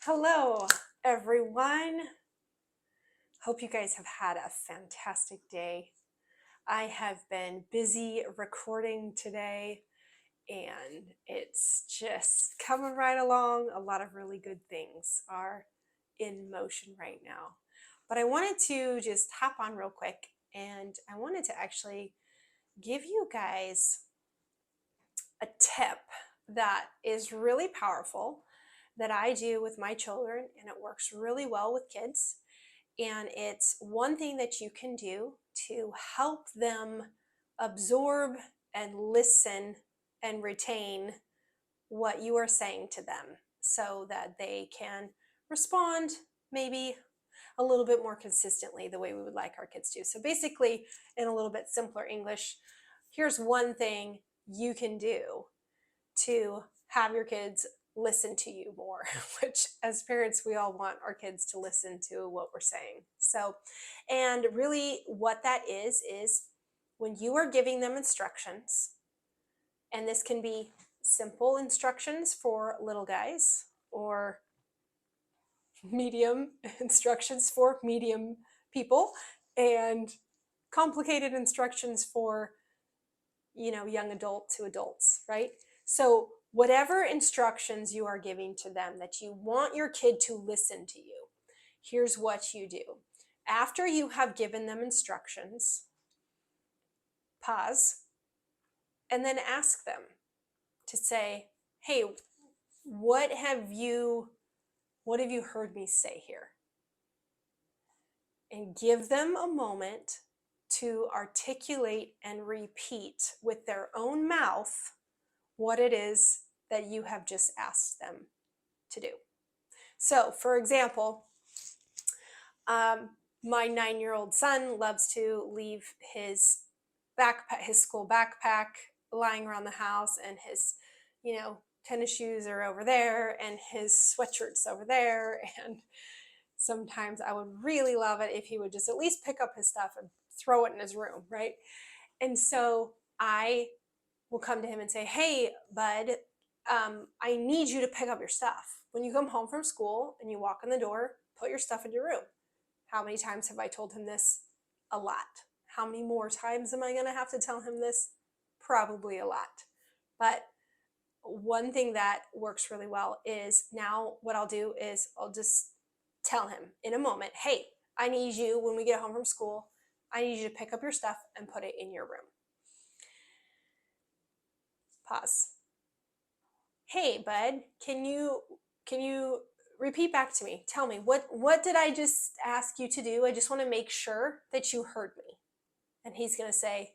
Hello, everyone. Hope you guys have had a fantastic day. I have been busy recording today and it's just coming right along. A lot of really good things are in motion right now. But I wanted to just hop on real quick and I wanted to actually give you guys a tip that is really powerful that I do with my children, and it works really well with kids. And it's one thing that you can do to help them absorb and listen and retain what you are saying to them so that they can respond maybe a little bit more consistently the way we would like our kids to. So, basically, in a little bit simpler English, here's one thing you can do to have your kids listen to you more, which as parents, we all want our kids to listen to what we're saying. So, and really what that is when you are giving them instructions, and this can be simple instructions for little guys or medium instructions for medium people and complicated instructions for young adult to adults, right? So whatever instructions you are giving to them that you want your kid to listen to you, here's what you do. After you have given them instructions, pause and then ask them to say, hey, what have you heard me say here? And give them a moment to articulate and repeat with their own mouth what it is that you have just asked them to do. So, for example, my 9-year-old son loves to leave his school backpack lying around the house, and his, tennis shoes are over there, and his sweatshirt's over there. And sometimes I would really love it if he would just at least pick up his stuff and throw it in his room, right? And so I will come to him and say, hey, bud, I need you to pick up your stuff. When you come home from school and you walk in the door, put your stuff in your room. How many times have I told him this? A lot. How many more times am I going to have to tell him this? Probably a lot. But one thing that works really well is now what I'll do is I'll just tell him in a moment, hey, I need you, when we get home from school, I need you to pick up your stuff and put it in your room. Pause. Hey, bud, can you repeat back to me? Tell me, what did I just ask you to do? I just want to make sure that you heard me. And he's going to say,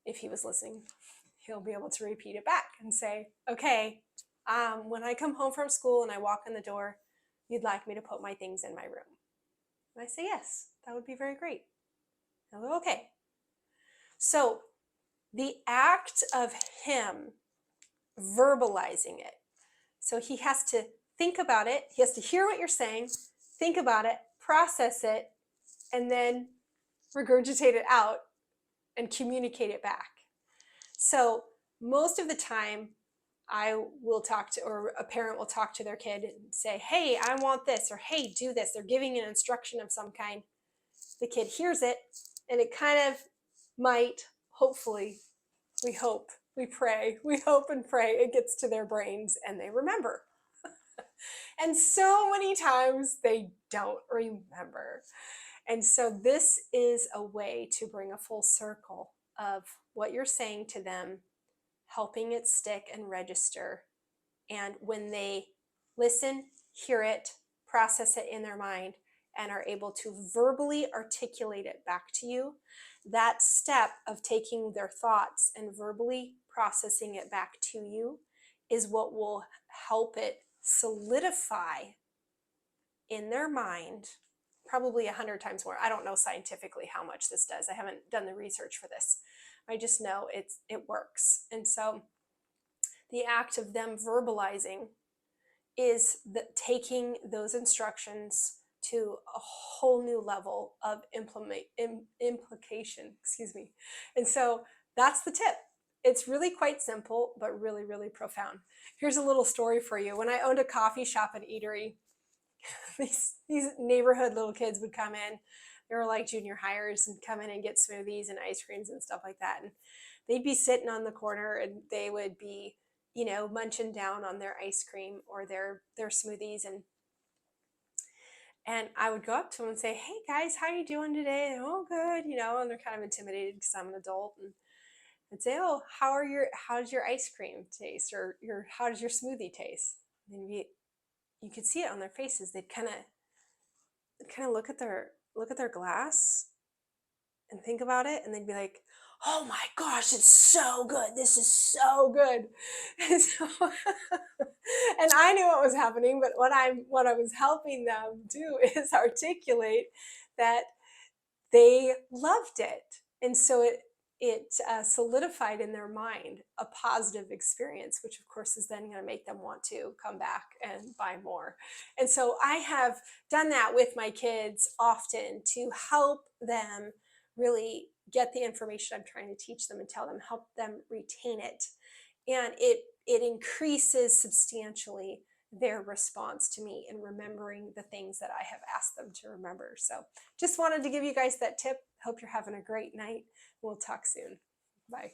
if he was listening, he'll be able to repeat it back and say, okay, when I come home from school and I walk in the door, you'd like me to put my things in my room. And I say, yes, that would be very great. I go, okay. So the act of him verbalizing it, so he has to think about it, he has to hear what you're saying, think about it, process it, and then regurgitate it out and communicate it back. So most of the time, I will talk to, or a parent will talk to their kid and say, hey, I want this, or hey, do this. They're giving an instruction of some kind. The kid hears it, and it kind of might, hopefully, we hope, we pray, we hope and pray it gets to their brains and they remember. And so many times they don't remember. And so this is a way to bring a full circle of what you're saying to them, helping it stick and register. And when they listen, hear it, process it in their mind, and are able to verbally articulate it back to you, that step of taking their thoughts and verbally processing it back to you is what will help it solidify in their mind, probably 100 times more. I don't know scientifically how much this does. I haven't done the research for this. I just know it works. And so the act of them verbalizing is taking those instructions to a whole new level of implication. And so that's the tip. It's really quite simple, but really, really profound. Here's a little story for you. When I owned a coffee shop and eatery, these neighborhood little kids would come in. They were like junior hires and come in and get smoothies and ice creams and stuff like that. And they'd be sitting on the corner and they would be, munching down on their ice cream or their smoothies. And I would go up to them and say, "Hey guys, how you doing today?" And, "Oh, good," and they're kind of intimidated because I'm an adult. And I'd say, "Oh, how's your ice cream taste, or how does your smoothie taste?" And you could see it on their faces. They'd kind of look at their glass and think about it, and they'd be like, "Oh my gosh, it's so good. This is so good." And, and I knew what was happening, but what I was helping them do is articulate that they loved it. And so it solidified in their mind a positive experience, which of course is then going to make them want to come back and buy more. And so I have done that with my kids often to help them really get the information I'm trying to teach them and tell them, help them retain it. And it increases substantially their response to me and remembering the things that I have asked them to remember. So just wanted to give you guys that tip. Hope you're having a great night. We'll talk soon. Bye.